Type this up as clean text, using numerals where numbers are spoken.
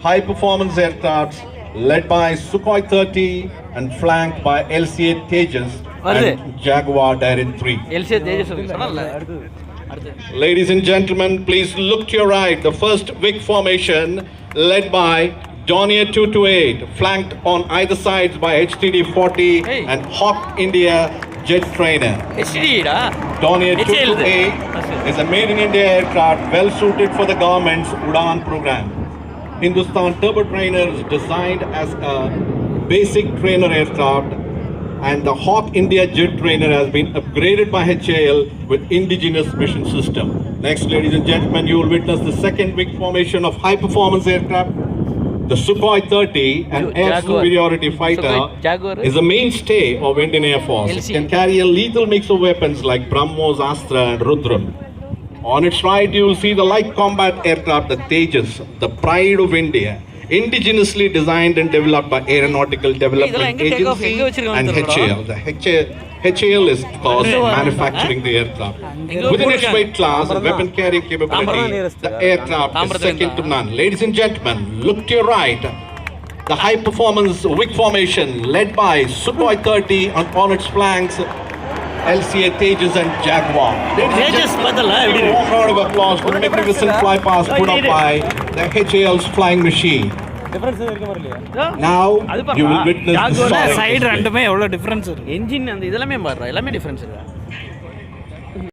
high-performance aircrafts led by Sukhoi 30 and flanked by LCA Tejas and Jaguar Daring 3. Ladies and gentlemen, please look to your right. The first WIC formation led by Dornier 228, flanked on either sides by HTD 40 and Hawk India jet trainer. Dornier 228 is a made-in-India aircraft well suited for the government's UDAN program. Hindustan Turbo Trainer is designed as a basic trainer aircraft, and the Hawk India jet trainer has been upgraded by HAL with indigenous mission system. Next, ladies and gentlemen, you will witness the second WIC formation of high-performance aircraft. The Sukhoi 30, an air superiority fighter, is a mainstay of Indian Air Force. It can carry a lethal mix of weapons like BrahMos, Astra and Rudram. On its right, you will see the light combat aircraft, the Tejas, the pride of India, indigenously designed and developed by Aeronautical Development Agency and HAL. The HAL is manufacturing the aircraft. Within its weight class and weapon carrying capability, the aircraft is second to none. Ladies and gentlemen, look to your right. The high-performance WIC formation led by Sukhoi 30 on its flanks, LCA Tejas and Jaguar. Ladies and gentlemen, a warm round of applause for the magnificent flypast put up by the HAL's flying machine. Now you will witness the side ரெண்டுமே எவ்வளவு difference இருக்கு. Engine அந்த இதெல்லாம் பாருடா, எல்லாமே difference இருக்கு.